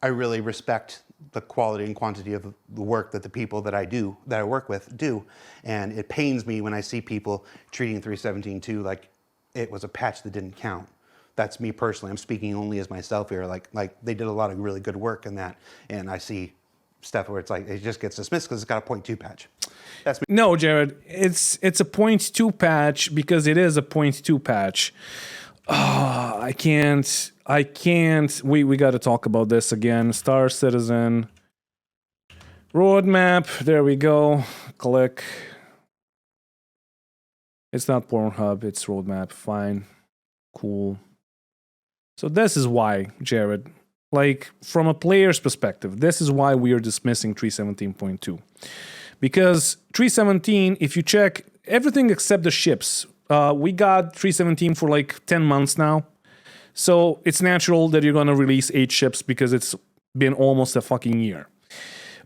I really respect the quality and quantity of the work that the people that I work with do. And it pains me when I see people treating 3.17.2 like it was a patch that didn't count. That's me personally. I'm speaking only as myself here. Like they did a lot of really good work in that. And I see stuff where it's like, it just gets dismissed because it's got a 0.2 patch. That's me. No, Jared, it's a 0.2 patch because it is a 0.2 patch. Oh, I can't. We got to talk about this again. Star Citizen. Roadmap. There we go. Click. It's not Pornhub. It's Roadmap. Fine. Cool. So this is why, Jared. Like, from a player's perspective, this is why we are dismissing 3.17.2. Because 3.17, if you check everything except the ships, we got 3.17 for like 10 months now. So it's natural that you're going to release 8 ships because it's been almost a fucking year.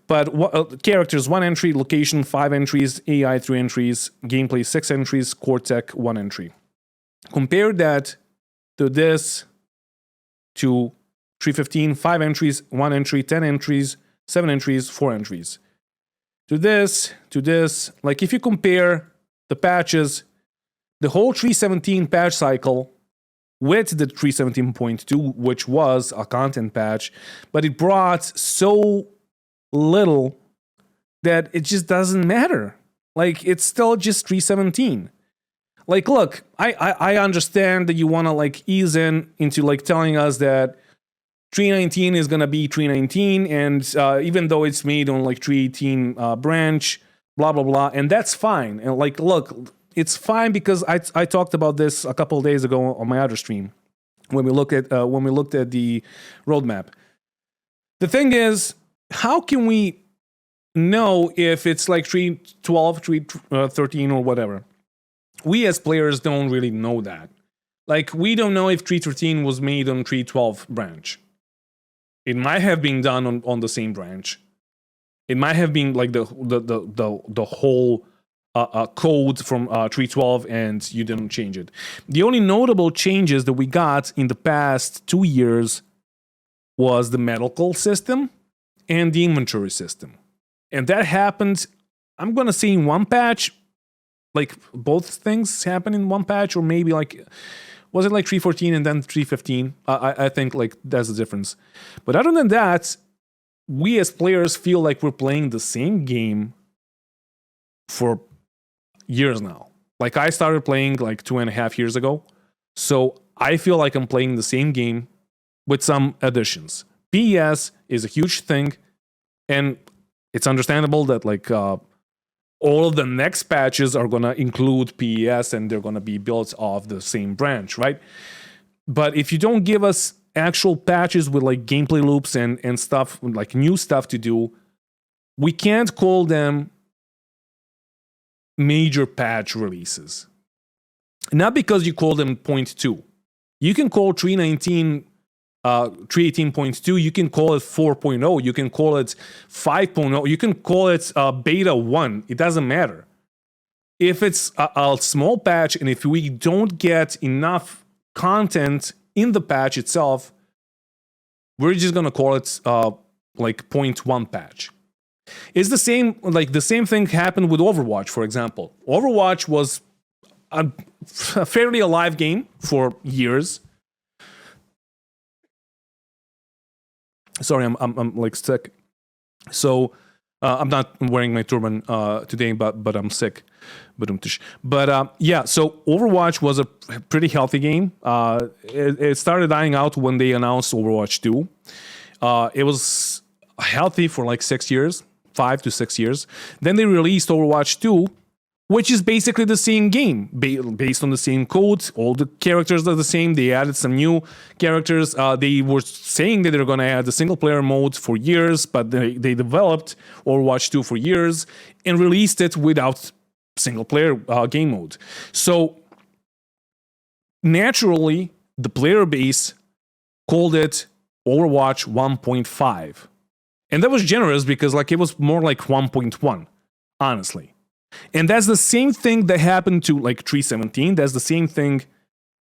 But characters, 1 entry, location, 5 entries, AI, 3 entries, gameplay, 6 entries, core tech, 1 entry. Compare that to this, to 3.15, 5 entries, 1 entry, 10 entries, 7 entries, 4 entries. To this, like if you compare the patches, the whole 3.17 patch cycle with the 3.17.2, which was a content patch, but it brought so little that it just doesn't matter. Like, it's still just 3.17. Like, look, I understand that you want to like ease into like telling us that 3.19 is going to be 3.19, and even though it's made on like 3.18 branch, blah, blah, blah, and that's fine. And like, look, it's fine because I talked about this a couple of days ago on my other stream when we looked at the roadmap. The thing is, how can we know if it's like 3.12, 3.13 or whatever? We as players don't really know that. Like, we don't know if 3.13 was made on 3.12 branch. It might have been done on the same branch. It might have been like the whole code from 3.12 and you didn't change it. The only notable changes that we got in the past 2 years was the medical system and the inventory system. And that happened, I'm going to say in one patch, like both things happen in one patch, or maybe like, was it like 3.14 and then 3.15? I think like that's the difference. But other than that, we as players feel like we're playing the same game for years now. Like, I started playing like 2.5 years ago. So I feel like I'm playing the same game with some additions. PES is a huge thing. And it's understandable that like all of the next patches are going to include PES and they're going to be built off the same branch, right? But if you don't give us actual patches with like gameplay loops and stuff, like new stuff to do, we can't call them major patch releases. Not because you call them 0.2. You can call 3.19 3.18.2, you can call it 4.0, you can call it 5.0, you can call it beta 1. It doesn't matter. If it's a small patch and if we don't get enough content in the patch itself, we're just going to call it like 0.1 patch. It's the same, like the same thing happened with Overwatch, for example. Overwatch was a fairly alive game for years. Sorry, I'm like sick. So I'm not wearing my turban today, but I'm sick. But yeah, so Overwatch was a pretty healthy game. It started dying out when they announced Overwatch 2. It was healthy for like 6 years, 5 to 6 years. Then they released Overwatch 2, which is basically the same game, based on the same code. All the characters are the same. They added some new characters. They were saying that they're going to add the single-player mode for years, but they developed Overwatch 2 for years and released it without single-player game mode. So, naturally, the player base called it Overwatch 1.5. And that was generous because like it was more like 1.1, honestly. And that's the same thing that happened to like 3.17. That's the same thing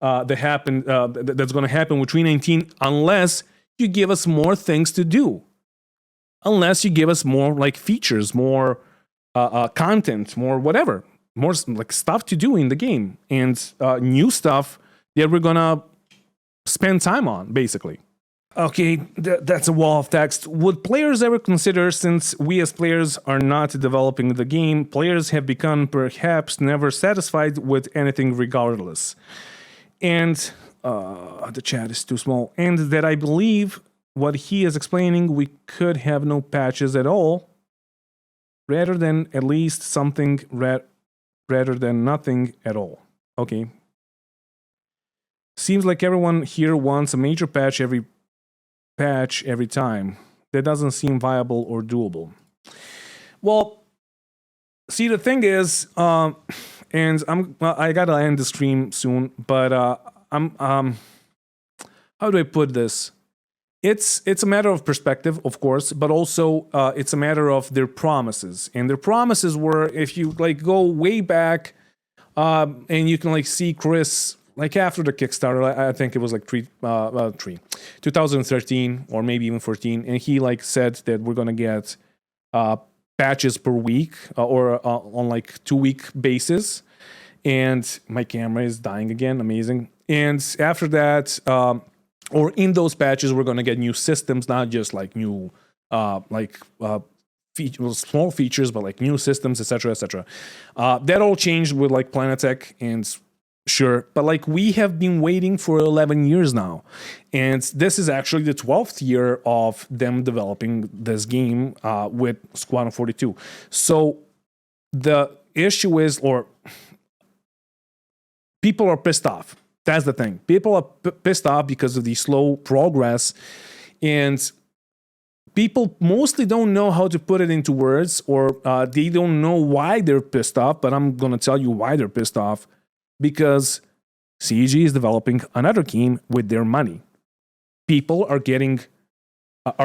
that happened. That's going to happen with 3.19, unless you give us more things to do. Unless you give us more like features, more content, more whatever, more like stuff to do in the game, and new stuff that we're gonna spend time on, basically. Okay, that's a wall of text. Would players ever consider, since we as players are not developing the game, players have become perhaps never satisfied with anything regardless? And the chat is too small. And that I believe what he is explaining, we could have no patches at all, rather than at least something rather than nothing at all. Okay. Seems like everyone here wants a major patch every time. That doesn't seem viable or doable. Well, see, the thing is, and I gotta end the stream soon, but how do I put this? It's a matter of perspective, of course, but also it's a matter of their promises. And their promises were, if you like go way back, and you can like see Chris, like after the Kickstarter, I think it was like 2013 or maybe even 14, and he like said that we're gonna get patches per week or on like 2-week basis. And my camera is dying again, amazing. And after that, or in those patches, we're gonna get new systems, not just like new small features, but like new systems, etc., etc. That all changed with like Planetech and. Sure, but like we have been waiting for 11 years now, and this is actually the 12th year of them developing this game with Squadron 42. So the issue is, or people are pissed off. That's the thing. People are pissed off because of the slow progress, and people mostly don't know how to put it into words, or they don't know why they're pissed off, but I'm gonna tell you why they're pissed off. Because CEG is developing another game with their money. People are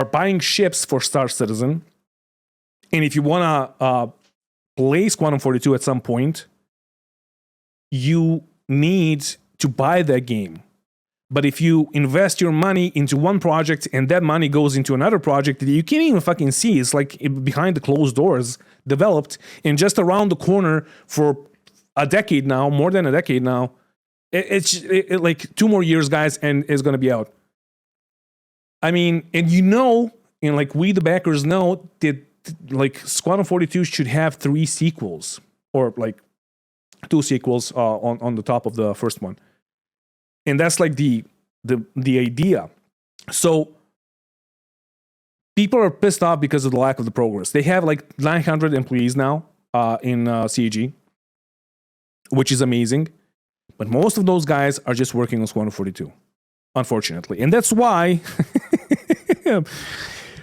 buying ships for Star Citizen, and if you wanna play Squadron 42 at some point, you need to buy that game. But if you invest your money into one project and that money goes into another project that you can't even fucking see, it's like behind the closed doors, developed, and just around the corner for a decade now, more than a decade now. It's like 2 more years, guys, and it's gonna be out. I mean, and and like we the backers know that like Squadron 42 should have 3 sequels, or like 2 sequels on the top of the first one, and that's like the idea. So people are pissed off because of the lack of the progress. They have like 900 employees now in CEG. Which is amazing, but most of those guys are just working on Squadron 42, unfortunately. And that's why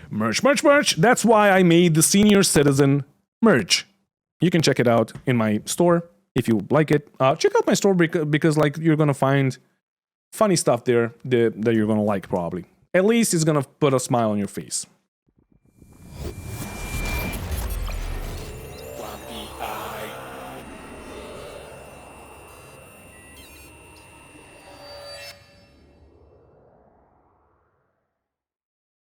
merch. That's why I made the Senior Citizen merch. You can check it out in my store if you like it. Check out my store because like you're gonna find funny stuff there that you're gonna like, probably. At least it's gonna put a smile on your face.